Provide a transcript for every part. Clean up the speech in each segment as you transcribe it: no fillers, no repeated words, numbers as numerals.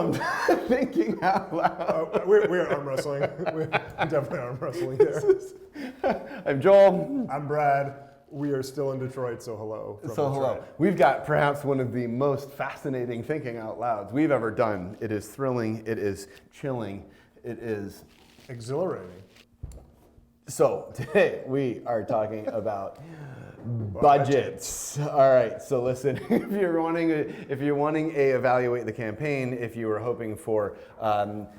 Welcome to Thinking Out Loud. We're arm wrestling. We're definitely arm wrestling there. I'm Joel. I'm Brad. We are still in Detroit, so hello. Hello. We've got perhaps one of the most fascinating Thinking Out Louds we've ever done. It is thrilling. It is chilling. It is exhilarating. So today we are talking about budgets. All right. So listen, if you're wanting a evaluate the campaign, if you were hoping for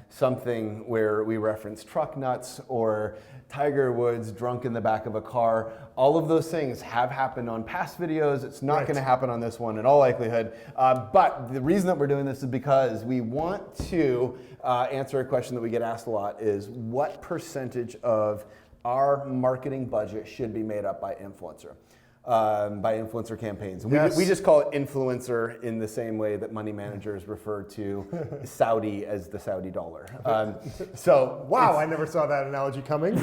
something where we reference truck nuts or Tiger Woods drunk in the back of a car, all of those things have happened on past videos. It's not going to happen on this one in all likelihood. But the reason that we're doing this is because we want to answer a question that we get asked a lot: is what percentage of our marketing budget should be made up by influencer campaigns. Yes. We just call it influencer in the same way that money managers refer to Saudi as the Saudi dollar. So wow, I never saw that analogy coming.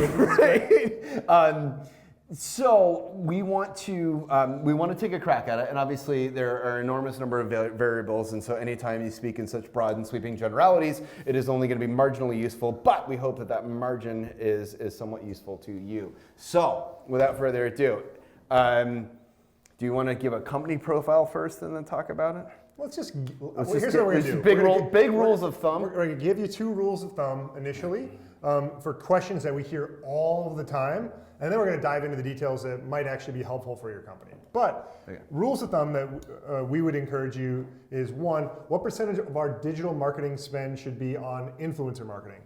So we want to take a crack at it, and obviously there are an enormous number of variables, and so anytime you speak in such broad and sweeping generalities, it is only going to be marginally useful, but we hope that that margin is somewhat useful to you. So without further ado, do you want to give a company profile first and then talk about it? Here's what we're going to do. Big rules of thumb. We're going to give you 2 rules of thumb initially for questions that we hear all the time, and then we're going to dive into the details that might actually be helpful for your company. But rules of thumb that we would encourage you is: 1, what percentage of our digital marketing spend should be on influencer marketing?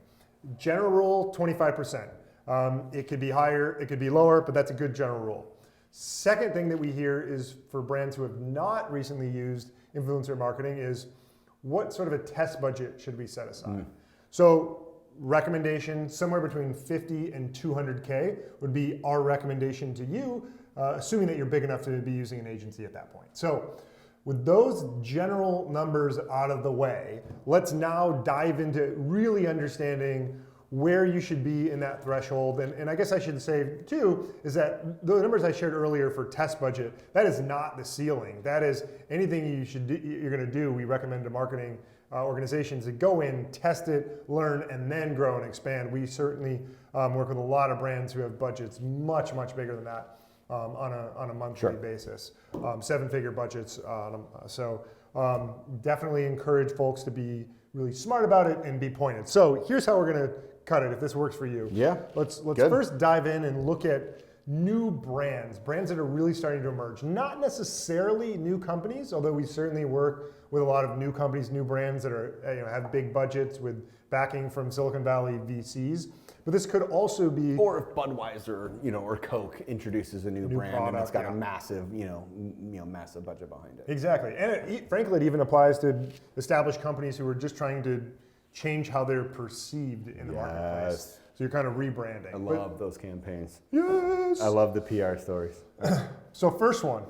General rule, 25%. It could be higher, it could be lower, but that's a good general rule. Second thing that we hear is for brands who have not recently used influencer marketing is: what sort of a test budget should we set aside? So recommendation, somewhere between 50 and 200K would be our recommendation to you, assuming that you're big enough to be using an agency at that point. So with those general numbers out of the way, let's now dive into really understanding where you should be in that threshold. And I guess I should say too, is that the numbers I shared earlier for test budget, that is not the ceiling. That is anything you're gonna do, we recommend to marketing organizations to go in, test it, learn, and then grow and expand. We certainly work with a lot of brands who have budgets much, much bigger than that on a monthly basis, 7-figure budgets. So definitely encourage folks to be really smart about it and be pointed. So here's how we're gonna cut it, if this works for you. Yeah. Let's first dive in and look at new brands that are really starting to emerge. Not necessarily new companies, although we certainly work with a lot of new companies, new brands that are have big budgets with backing from Silicon Valley VCs. But this could also be, or if Budweiser, or Coke introduces a new brand product, and it's got a massive, massive budget behind it. Exactly, and frankly, it even applies to established companies who are just trying to change how they're perceived in the marketplace. So you're kind of rebranding. I love those campaigns. Yes. I love the PR stories. So first one,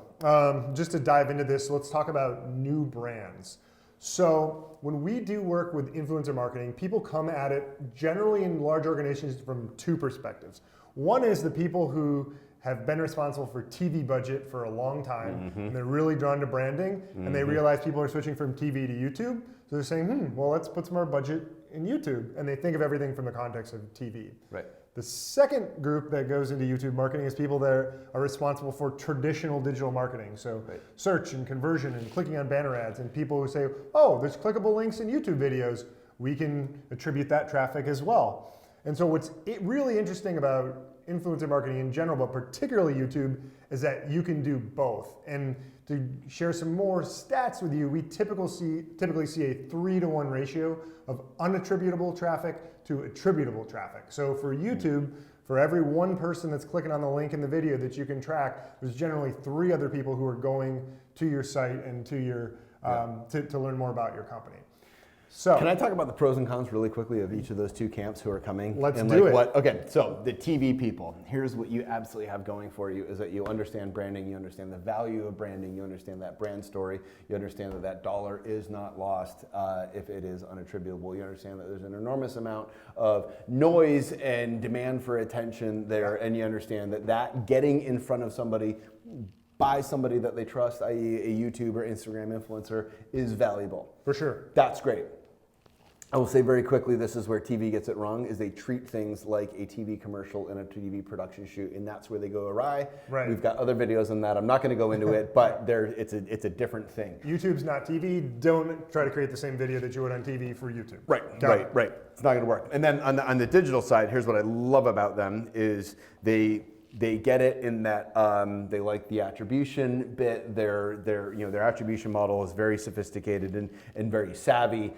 just to dive into this, let's talk about new brands. So when we do work with influencer marketing, people come at it generally in large organizations from 2 perspectives. One is the people who have been responsible for TV budget for a long time, and they're really drawn to branding, and they realize people are switching from TV to YouTube, so they're saying, well, let's put some more budget in YouTube, and they think of everything from the context of TV. Right. The second group that goes into YouTube marketing is people that are responsible for traditional digital marketing, so search and conversion and clicking on banner ads, and people who say, oh, there's clickable links in YouTube videos, we can attribute that traffic as well. And so what's really interesting about influencer marketing in general, but particularly YouTube, is that you can do both. And to share some more stats with you, we typically see a 3-to-1 ratio of unattributable traffic to attributable traffic. So for YouTube, for every 1 person that's clicking on the link in the video that you can track, there's generally 3 other people who are going to your site and to your to learn more about your company. So can I talk about the pros and cons really quickly of each of those 2 camps who are coming? Let's do it. Okay, so the TV people, here's what you absolutely have going for you is that you understand branding, you understand the value of branding, you understand that brand story, you understand that that dollar is not lost if it is unattributable. You understand that there's an enormous amount of noise and demand for attention there, and you understand that getting in front of somebody by somebody that they trust, i.e. a YouTube or Instagram influencer, is valuable. For sure. That's great. I will say very quickly, this is where TV gets it wrong, is they treat things like a TV commercial and a TV production shoot, and that's where they go awry. Right. We've got other videos on that. I'm not going to go into it, but it's a different thing. YouTube's not TV. Don't try to create the same video that you would on TV for YouTube. Right. It's not going to work. And then on the digital side, here's what I love about them is they get it in that they like the attribution bit. Their attribution model is very sophisticated and very savvy.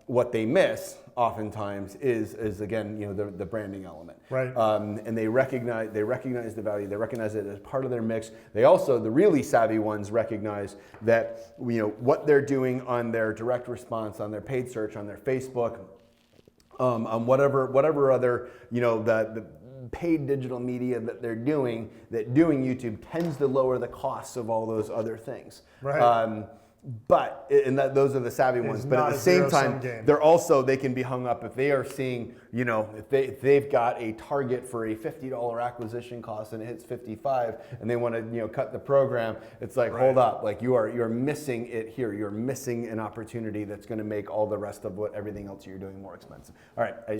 What they miss oftentimes is again, the branding element. Right. And they recognize the value. They recognize it as part of their mix. They also, the really savvy ones, recognize that what they're doing on their direct response, on their paid search, on their Facebook, on whatever other the paid digital media that they're doing, that doing YouTube tends to lower the costs of all those other things. Right. Those are the savvy ones. But at the same time, they can be hung up if they are seeing, if they've got a target for a $50 acquisition cost and it hits 55, and they want to cut the program. It's like, hold up, like you're missing it here. You're missing an opportunity that's going to make all the rest of everything else you're doing more expensive. All right, I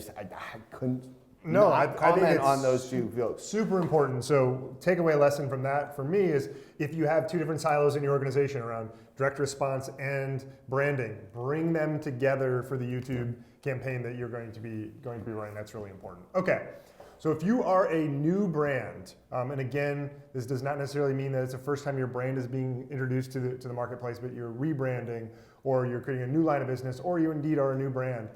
couldn't. No, I think it's on those two fields. Super important. So takeaway lesson from that for me is if you have two different silos in your organization around direct response and branding, bring them together for the YouTube campaign that you're going to be running. That's really important. Okay. So if you are a new brand, and again, this does not necessarily mean that it's the first time your brand is being introduced to the marketplace, but you're rebranding or you're creating a new line of business or you indeed are a new brand.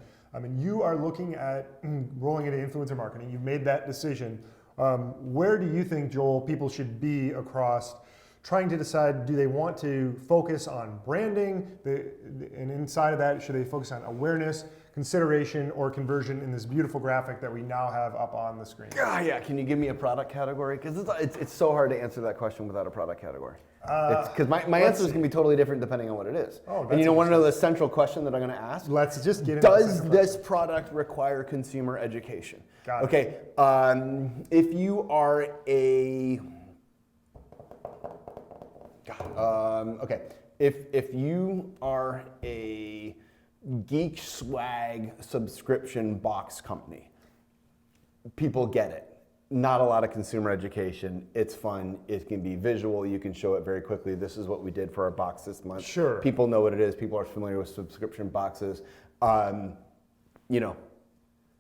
You are looking at rolling into influencer marketing. You've made that decision. Where do you think, Joel, people should be across trying to decide, do they want to focus on branding? And inside of that, should they focus on awareness, consideration, or conversion in this beautiful graphic that we now have up on the screen? Yeah, can you give me a product category? Because it's so hard to answer that question without a product category. Because my answer is going to be totally different depending on what it is. And you want to know the central question that I'm going to ask? Let's just get into Does this product require consumer education? Got it. Okay, if you are if you are a Geek Swag subscription box company, people get it. Not a lot of consumer education. It's fun. It can be visual. You can show it very quickly. This is what we did for our box this month. Sure. People know what it is. People are familiar with subscription boxes.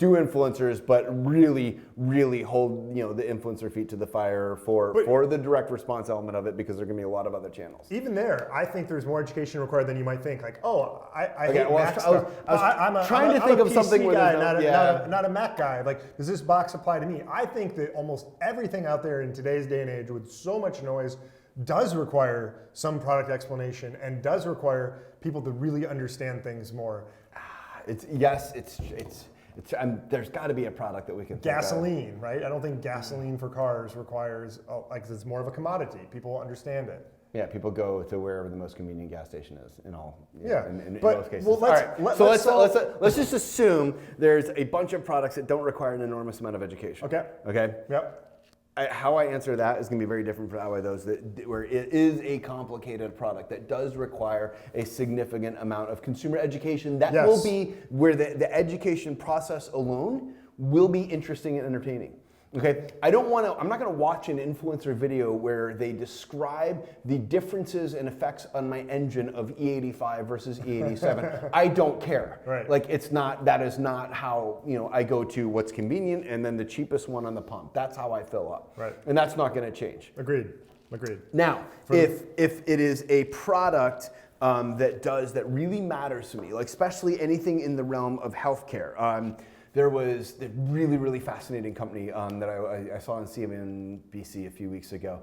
Do influencers, but really, really hold the influencer feet to the fire for the direct response element of it, because there are going to be a lot of other channels. Even there, I think there's more education required than you might think. Like, I hate well, Mac stuff. I'm trying to think of something where guy, not a Mac guy. Like, does this box apply to me? I think that almost everything out there in today's day and age with so much noise does require some product explanation and does require people to really understand things more. There's got to be a product that we can. Gasoline, right? I don't think gasoline for cars requires, it's more of a commodity. People understand it. Yeah, people go to wherever the most convenient gas station is. In most cases. Well, let's just assume there's a bunch of products that don't require an enormous amount of education. Okay. Yep. How I answer that is going to be very different from how I those where it is a complicated product that does require a significant amount of consumer education. That will be where the education process alone will be interesting and entertaining. Okay, I'm not going to watch an influencer video where they describe the differences and effects on my engine of E85 versus E87. I don't care. Right. Like that is not how, I go to what's convenient and then the cheapest one on the pump. That's how I fill up. Right. And that's not going to change. Agreed. Now, if it is a product that really matters to me, like especially anything in the realm of healthcare, there was a really, really fascinating company that I saw on CNBC a few weeks ago.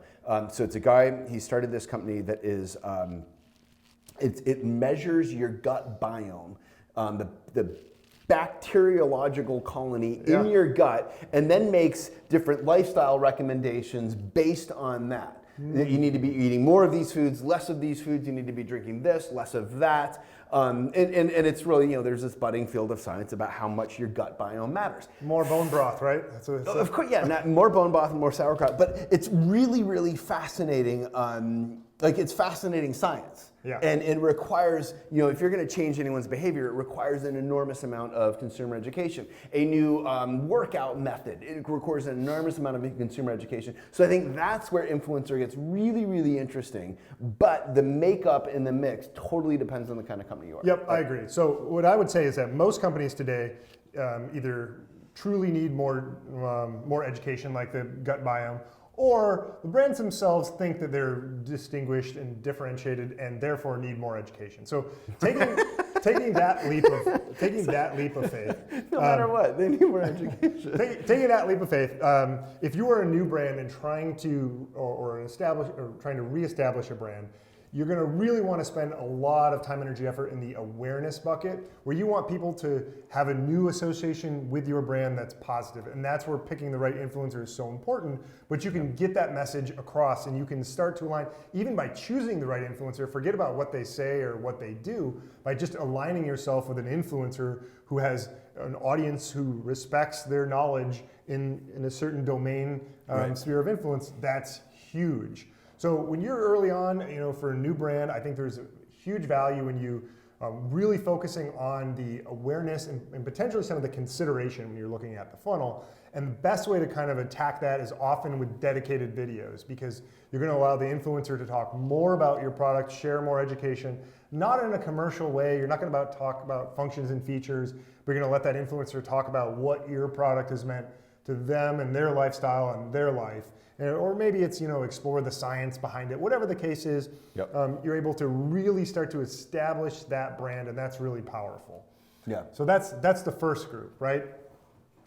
So it's a guy, he started this company that is, it measures your gut biome, the bacteriological colony in your gut, and then makes different lifestyle recommendations based on that. You need to be eating more of these foods, less of these foods. You need to be drinking this, less of that. And it's really, there's this budding field of science about how much your gut biome matters. More bone broth, right? Of course, more bone broth and more sauerkraut. But it's really, really fascinating like it's fascinating science. Yeah. And it requires, if you're going to change anyone's behavior, it requires an enormous amount of consumer education. A new workout method, it requires an enormous amount of consumer education. So I think that's where influencer gets really, really interesting. But the makeup in the mix totally depends on the kind of company you are. Yep, I agree. So what I would say is that most companies today either truly need more education, like the gut biome, or the brands themselves think that they're distinguished and differentiated and therefore need more education. So taking that leap of faith. No matter what, they need more education. Taking that leap of faith, if you are a new brand and trying to trying to reestablish a brand, you're going to really want to spend a lot of time, energy, effort in the awareness bucket, where you want people to have a new association with your brand that's positive. And that's where picking the right influencer is so important. But you can get that message across, and you can start to align, even by choosing the right influencer, forget about what they say or what they do, by just aligning yourself with an influencer who has an audience who respects their knowledge in a certain domain, sphere of influence. That's huge. So when you're early on, for a new brand, I think there's a huge value in you really focusing on the awareness and potentially some of the consideration when you're looking at the funnel. And the best way to kind of attack that is often with dedicated videos, because you're going to allow the influencer to talk more about your product, share more education, not in a commercial way. You're not going to talk about functions and features, but you're going to let that influencer talk about what your product has meant to them and their lifestyle and their life. Or maybe it's, explore the science behind it. Whatever the case is, you're able to really start to establish that brand, and that's really powerful. Yeah. So that's the first group, right?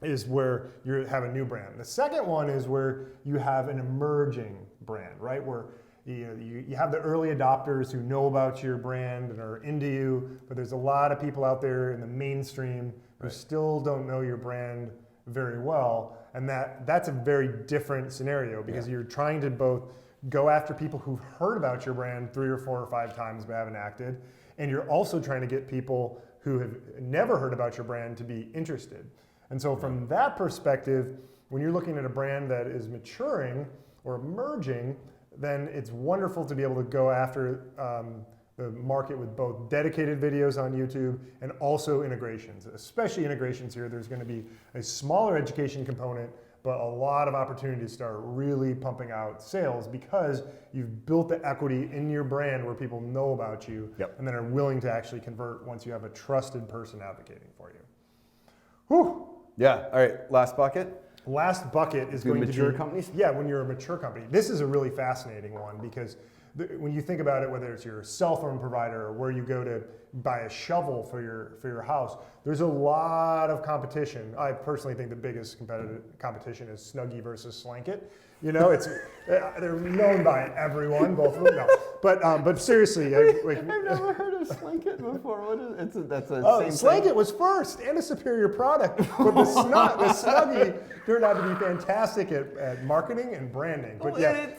Is where you have a new brand. The second one is where you have an emerging brand, right? Where you have the early adopters who know about your brand and are into you, but there's a lot of people out there in the mainstream who still don't know your brand very well. And that's a very different scenario, because you're trying to both go after people who've heard about your brand 3 or 4 or 5 times but haven't acted, and you're also trying to get people who have never heard about your brand to be interested. And so from that perspective, when you're looking at a brand that is maturing or emerging, then it's wonderful to be able to go after the market with both dedicated videos on YouTube and also integrations. Especially integrations here, there's going to be a smaller education component, but a lot of opportunity to start really pumping out sales, because you've built the equity in your brand where people know about you and then are willing to actually convert once you have a trusted person advocating for you. Whew. Yeah, all right, last bucket. Last bucket is going to be mature companies? Yeah, when you're a mature company. This is a really fascinating one, because when you think about it, whether it's your cell phone provider or where you go to buy a shovel for your house, there's a lot of competition. I personally think the biggest competition is Snuggie versus Slanket. They're known by everyone, both of them. No, but seriously, I've never heard of Slanket before. What is it? That's a Slanket was first and a superior product, but the Snuggie turned out to be fantastic at marketing and branding. But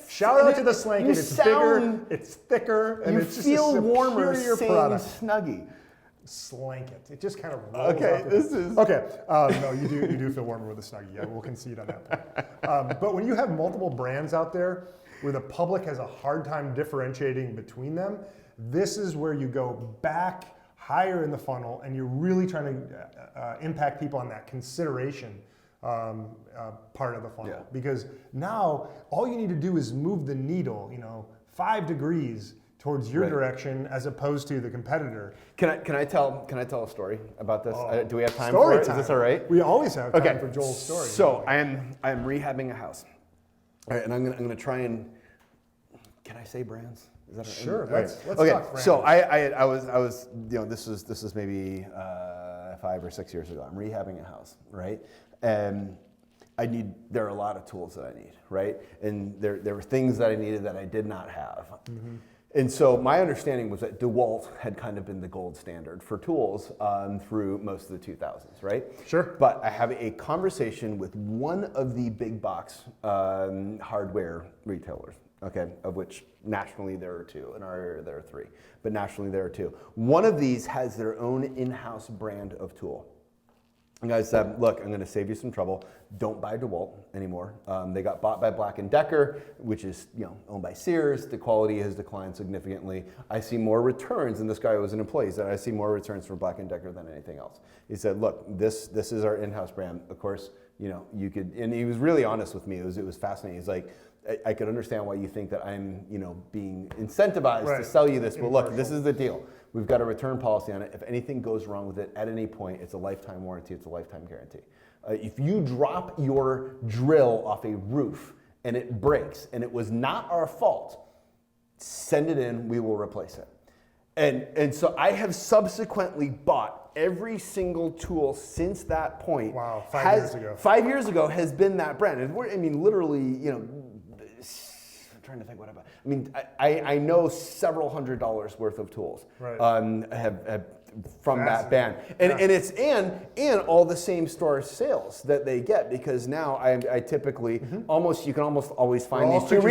shout out to the Slanket. It's bigger, it's thicker, and it's just a superior warmer saying product. Snuggie. Slanket. It just kind of rolls Okay, off this is... Okay, no, you do feel warmer with a Snuggie. Yeah, we'll concede on that point. But when you have multiple brands out there where the public has a hard time differentiating between them, this is where you go back higher in the funnel, and you're really trying to impact people on that consideration part of the funnel. Because now all you need to do is move the needle, 5 degrees towards your direction as opposed to the competitor. Can I tell a story about this? Do we have time for it? Is this all right? We always have time for Joel's story. So I'm rehabbing a house. All right, and I'm gonna try and, can I say brands? Is that sure? Right. Let's talk brands. So I was this is maybe 5 or 6 years ago. I'm rehabbing a house, right? And there are a lot of tools that I need, right? And there were things that I needed that I did not have. Mm-hmm. And so my understanding was that DeWalt had kind of been the gold standard for tools through most of the 2000s, right? Sure. But I have a conversation with one of the big box hardware retailers, okay, of which nationally there are 2, in our area there are 3, but nationally there are 2. One of these has their own in-house brand of tool. And I said, look, I'm going to save you some trouble. Don't buy DeWalt anymore. They got bought by Black & Decker, which is owned by Sears. The quality has declined significantly. I see more returns, and this guy was an employee. He said, I see more returns from Black & Decker than anything else. He said, look, this is our in-house brand. Of course, you could, and he was really honest with me. It was fascinating. He's like, I could understand why you think that I'm, being incentivized to sell you this, but look, this is the deal. We've got a return policy on it. If anything goes wrong with it at any point, it's a lifetime warranty, it's a lifetime guarantee. If you drop your drill off a roof and it breaks and it was not our fault, send it in, we will replace it. And so I have subsequently bought every single tool since that point. Wow, 5 years ago. 5 years ago has been that brand. And literally, I'm trying to think what about. I know several $100s worth of tools have from that band, and it's and all the same store sales that they get, because now I typically you can almost always find these two.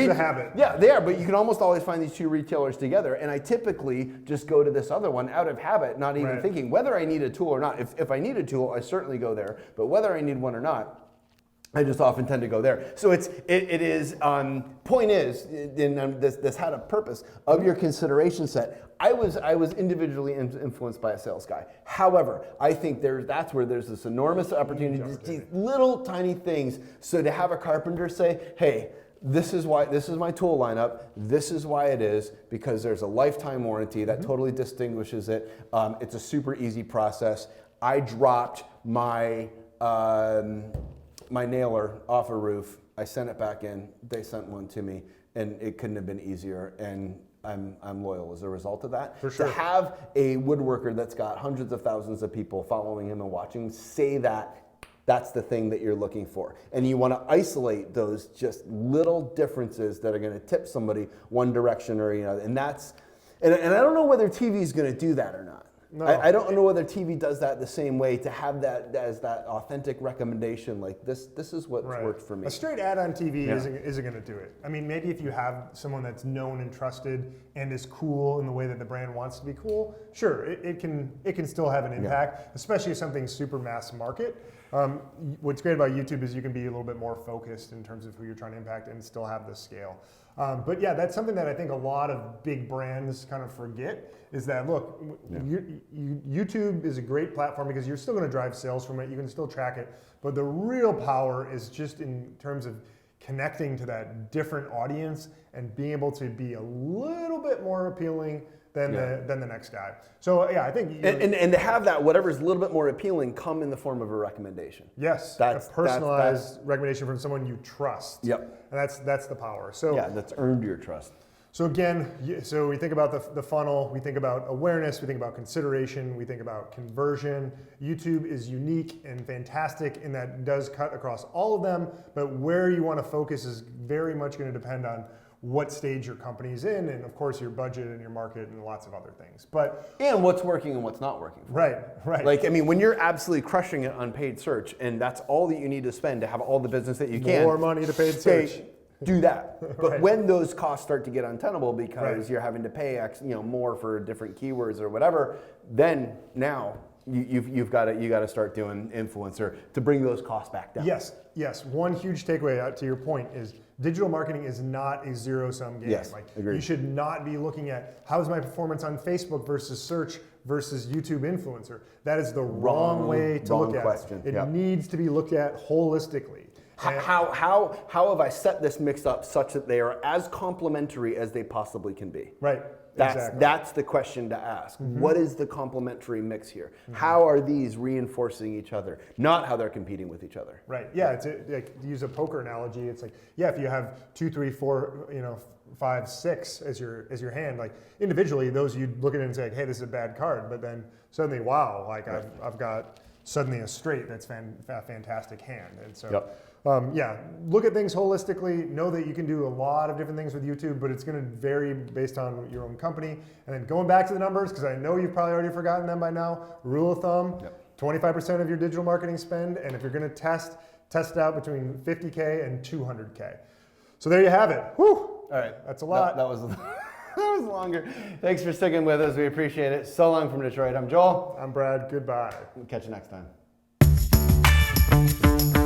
Yeah, they are, but you can almost always find these two retailers together, and I typically just go to this otother one out of habit, not even thinking whether I need a tool or not. If I need a tool, I certainly go there, but whether I need one or not, I just often tend to go there. So it is, point is, and this had a purpose of your consideration set. I was individually influenced by a sales guy. However, I think that's where there's this enormous opportunity, these little tiny things. So to have a carpenter say, hey, this is my tool lineup, this is why it is, because there's a lifetime warranty that totally distinguishes it. It's a super easy process. I dropped my nailer off a roof. I sent it back in. They sent one to me, and it couldn't have been easier. And I'm loyal as a result of that. For sure. To have a woodworker that's got hundreds of thousands of people following him and watching say that's the thing that you're looking for, and you want to isolate those just little differences that are going to tip somebody one direction or another. And I don't know whether TV is going to do that or not. No. I don't know whether TV does that the same way, to have that as that authentic recommendation, like this is what's worked for me. A straight ad on TV isn't going to do it. I mean, maybe if you have someone that's known and trusted and is cool in the way that the brand wants to be cool, sure, it can still have an impact, especially if something's super mass market. What's great about YouTube is you can be a little bit more focused in terms of who you're trying to impact and still have the scale. But yeah, that's something that I think a lot of big brands kind of forget, is that, look, YouTube is a great platform because you're still going to drive sales from it. You can still track it. But the real power is just in terms of connecting to that different audience and being able to be a little bit more appealing than the next guy. So yeah, I think and to have that whatever's a little bit more appealing come in the form of a recommendation. Yes, that's a personalized recommendation from someone you trust. Yep, and that's the power. So yeah, that's earned your trust. So again, so we think about the funnel, we think about awareness, we think about consideration, we think about conversion. YouTube is unique and fantastic in that it does cut across all of them, but where you want to focus is very much going to depend on what stage your company's in, and of course your budget and your market and lots of other things. And what's working and what's not working. Right. Like, I mean, when you're absolutely crushing it on paid search, and that's all that you need to spend to have all the business that you can. More money to paid search. Do that. But when those costs start to get untenable because you're having to pay more for different keywords or whatever, then now you've got to start doing influencer to bring those costs back down. Yes. One huge takeaway out to your point is digital marketing is not a zero-sum game. Yes, agreed. You should not be looking at how's my performance on Facebook versus search versus YouTube influencer. That is the wrong way to look at it. It needs to be looked at holistically. How have I set this mix up such that they are as complementary as they possibly can be? Right. That's the question to ask. Mm-hmm. What is the complementary mix here? Mm-hmm. How are these reinforcing each other, not how they're competing with each other? Right. Yeah. It's like, to use a poker analogy. It's like, yeah, if you have 2, 3, 4, 5, 6 as your hand, like individually, those you look at it and say, like, hey, this is a bad card. But then suddenly, wow, like I've got suddenly a straight that's a fantastic hand. And so. Look at things holistically. Know that you can do a lot of different things with YouTube, but it's going to vary based on your own company. And then going back to the numbers, because I know you've probably already forgotten them by now. Rule of thumb: 25% of your digital marketing spend, and if you're going to test it out between 50K and 200K. So there you have it. Whew! All right, that's a lot. That was longer. Thanks for sticking with us. We appreciate it. So long from Detroit. I'm Joel. I'm Brad. Goodbye. We'll catch you next time. Bye.